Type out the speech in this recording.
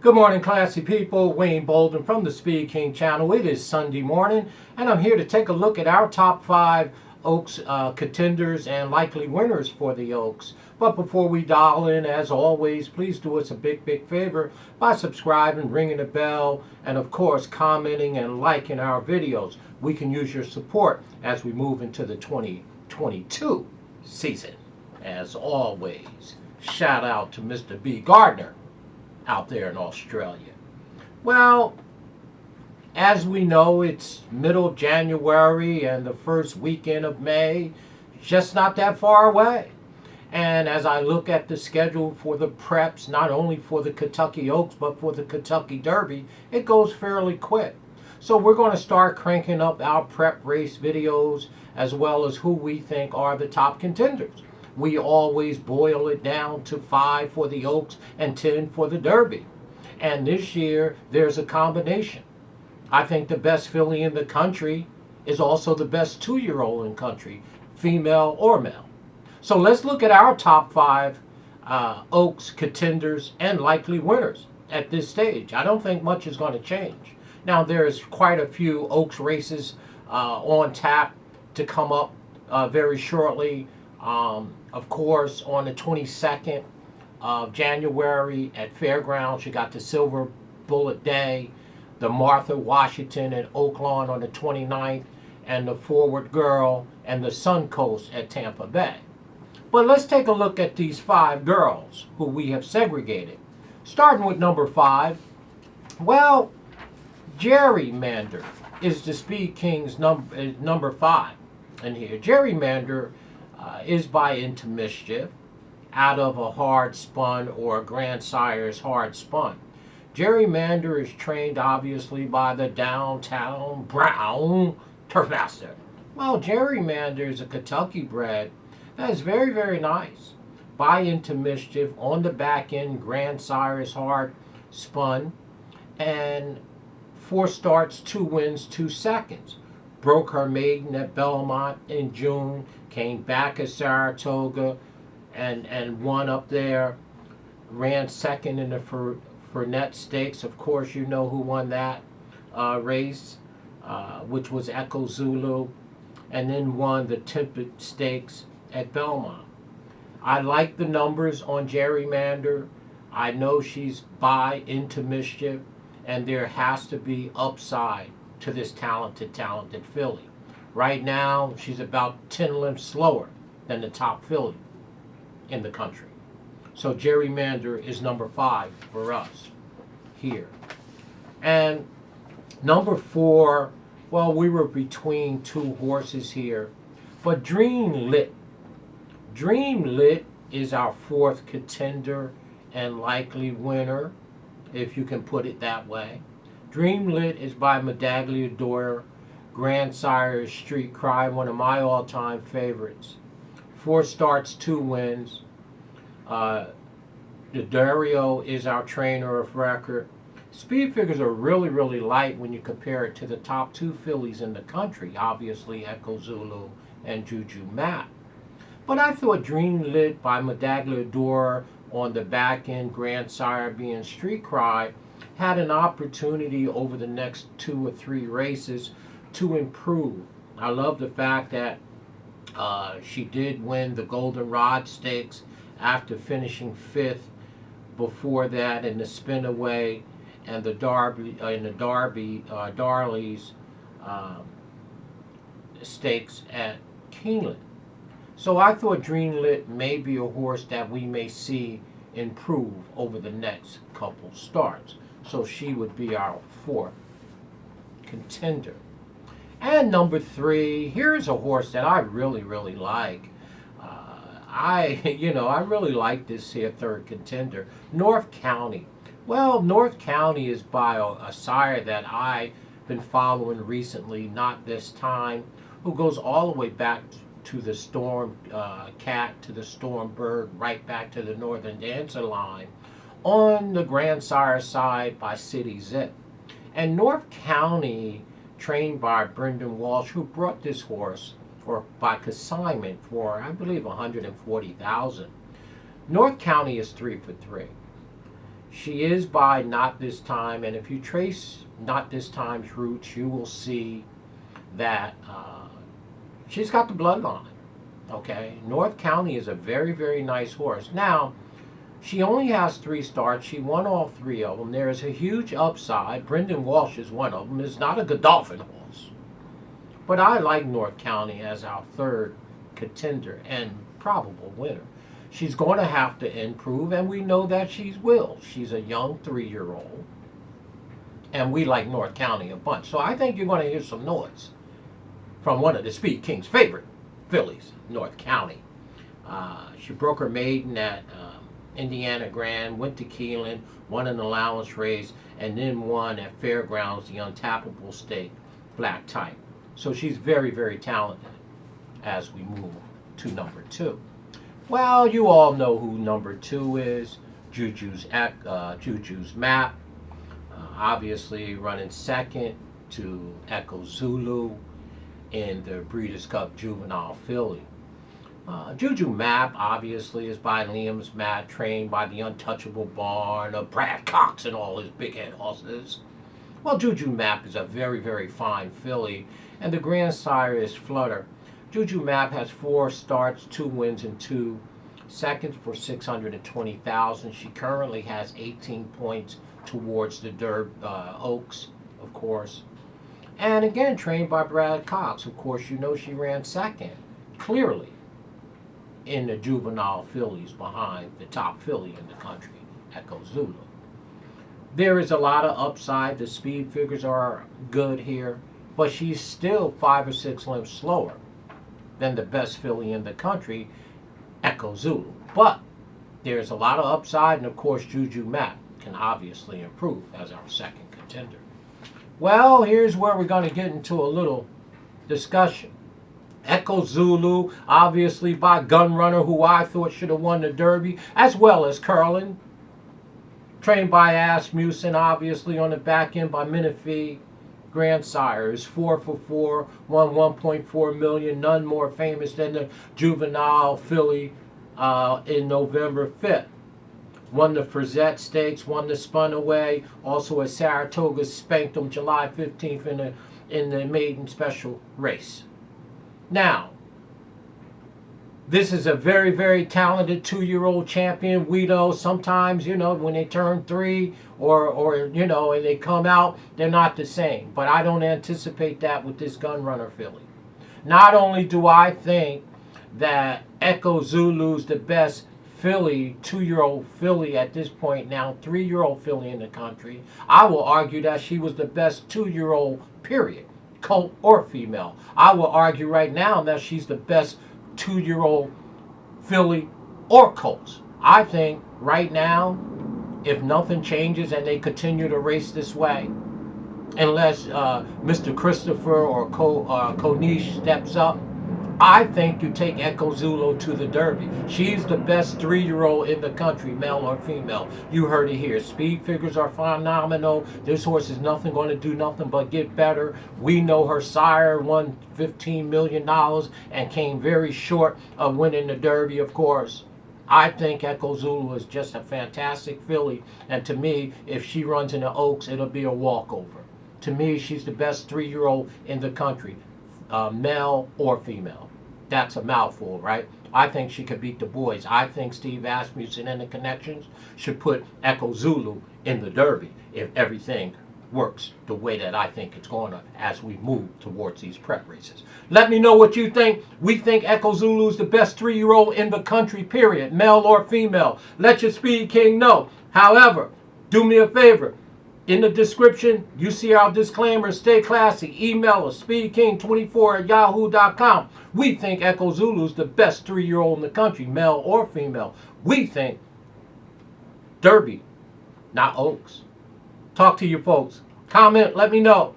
Good morning, classy people. Wayne Bolden from the Speed King channel. It is Sunday morning, and I'm here to take a look at our top 5 Oaks contenders and likely winners for the Oaks. But before we dial in, as always, please do us a big favor by subscribing, ringing the bell, and of course, commenting and liking our videos. We can use your support as we move into the 2022 season. As always, shout out to Mr. B. Gardner out there in Australia. Well, as we know, it's middle of January and the first weekend of May, just not that far away. And as I look at the schedule for the preps, not only for the Kentucky Oaks, but for the Kentucky Derby, it goes fairly quick. So we're going to start cranking up our prep race videos, as well as who we think are the top contenders. We always boil it down to 5 for the Oaks and 10 for the Derby. And this year, there's a combination. I think the best filly in the country is also the best 2-year-old in the country, female or male. So let's look at our top 5 Oaks contenders and likely winners at this stage. I don't think much is going to change. Now, there's quite a few Oaks races on tap to come up very shortly. Of course, on the 22nd of January at Fairgrounds, you got the Silver Bullet Day, the Martha Washington at Oaklawn on the 29th, and the Forward Girl and the Suncoast at Tampa Bay. But let's take a look at these 5 girls who we have segregated. Starting with number 5, well, Gertrudemander is the Speed King's number 5 in here. Gertrudemander is by Into Mischief, out of a hard spun or a grandsire's hard spun. Gertrudemander is trained obviously by the Downtown Brown Turfmaster. Well, Gertrudemander is a Kentucky bred that is very nice. By Into Mischief on the back end, grandsire's hard spun, and 4 starts, 2 wins, 2 seconds. Broke her maiden at Belmont in June, came back at Saratoga and won up there, ran second in the Fernet Stakes. Of course, you know who won that race, which was Echo Zulu, and then won the Tempest Stakes at Belmont. I like the numbers on Gertrudemander. I know she's by Into Mischief, and there has to be upside to this talented filly. Right now, she's about 10 lengths slower than the top filly in the country. So Gertrudemander is number 5 for us here. And number 4, well, we were between 2 horses here, but Dreamlit. Dreamlit is our 4th contender and likely winner, if you can put it that way. Dreamlit is by Medaglia D'Or, grandsire is Street Cry, one of my all-time favorites. 4 starts, 2 wins. The Dario is our trainer of record. Speed figures are really light when you compare it to the top 2 fillies in the country, obviously Echo Zulu and Juju Map. But I thought Dreamlit by Medaglia D'Or on the back end, grandsire being Street Cry, had an opportunity over the next 2 or 3 races to improve. I love the fact that she did win the Goldenrod Stakes after finishing 5th before that in the Spinaway and the Darley's Stakes at Keeneland. So I thought Dreamlit may be a horse that we may see improve over the next couple starts. So she would be our 4th contender. And number 3, here's a horse that I really like. I really like this here 3rd contender, North County. Well, North County is by a sire that I've been following recently, not this time, who goes all the way back to the Storm Cat, to the Storm Bird, right back to the Northern Dancer line, on the grandsire side by City Zip. And North County, trained by Brendan Walsh, who brought this horse by consignment for, I believe, $140,000. North County is 3 for 3. She is by Not This Time, and if you trace Not This Time's roots, you will see that she's got the bloodline. Okay, North County is a very, very nice horse. Now, she only has 3 starts. She won all 3 of them. There is a huge upside. Brendan Walsh is one of them. It's not a Godolphin horse. But I like North County as our 3rd contender and probable winner. She's going to have to improve, and we know that she will. She's a young 3-year-old, and we like North County a bunch. So I think you're going to hear some noise from one of the Speed King's favorite fillies, North County. She broke her maiden at Indiana Grand, went to Keeneland, won an allowance race, and then won at Fairgrounds the Untappable Stake Black Type. So she's very, very talented as we move to number 2. Well, you all know who number 2 is. Juju's Map. Obviously running second to Echo Zulu in the Breeders' Cup Juvenile Filly. Juju Map, obviously, is by Liam's Matt, trained by the Untouchable Barn of Brad Cox and all his big head horses. Well, Juju Map is a very, very fine filly, and the grandsire is Flutter. Juju Map has 4 starts, 2 wins, and 2 seconds for $620,000. She currently has 18 points towards the Oaks, of course. And again, trained by Brad Cox. Of course, you know she ran second, clearly, in the juvenile fillies behind the top filly in the country, Echo Zulu. There is a lot of upside. The speed figures are good here, but she's still 5 or 6 lengths slower than the best filly in the country, Echo Zulu. But there's a lot of upside, and of course Juju Map can obviously improve as our 2nd contender. Well, here's where we're going to get into a little discussion. Echo Zulu, obviously by Gunrunner, who I thought should have won the Derby, as well as Curlin. Trained by Asmussen, obviously on the back end by Menifee. Grandsire is 4 for 4, won $1.4 million, none more famous than the juvenile filly in November 5th. Won the Frazette Stakes, won the Spun Away, also at Saratoga, spanked them July 15th in the maiden special race. Now, this is a very, very talented 2-year-old champion. We know sometimes, when they turn 3 or and they come out, they're not the same. But I don't anticipate that with this Gunrunner filly. Not only do I think that Echo Zulu's the best filly, 2-year-old filly at this point now, 3-year-old filly in the country, I will argue that she was the best 2-year-old, period, colt or female. I will argue right now that she's the best 2-year-old filly or colts. I think right now, if nothing changes and they continue to race this way, unless Mr. Christopher or Konish steps up, I think you take Echo Zulu to the Derby. She's the best 3-year-old in the country, male or female. You heard it here. Speed figures are phenomenal. This horse is going to do nothing but get better. We know her sire won $15 million and came very short of winning the Derby, of course. I think Echo Zulu is just a fantastic filly. And to me, if she runs in the Oaks, it'll be a walkover. To me, she's the best 3-year-old in the country, male or female. That's a mouthful, right? I think she could beat the boys. I think Steve Asmussen and the connections should put Echo Zulu in the Derby if everything works the way that I think it's going to as we move towards these prep races. Let me know what you think. We think Echo Zulu is the best 3-year-old in the country, period, male or female. Let your Speed King know. However, do me a favor. In the description, you see our disclaimer. Stay classy. Email us, speedking24@yahoo.com. We think Echo Zulu is the best 3-year-old in the country, male or female. We think Derby, not Oaks. Talk to you folks. Comment, let me know.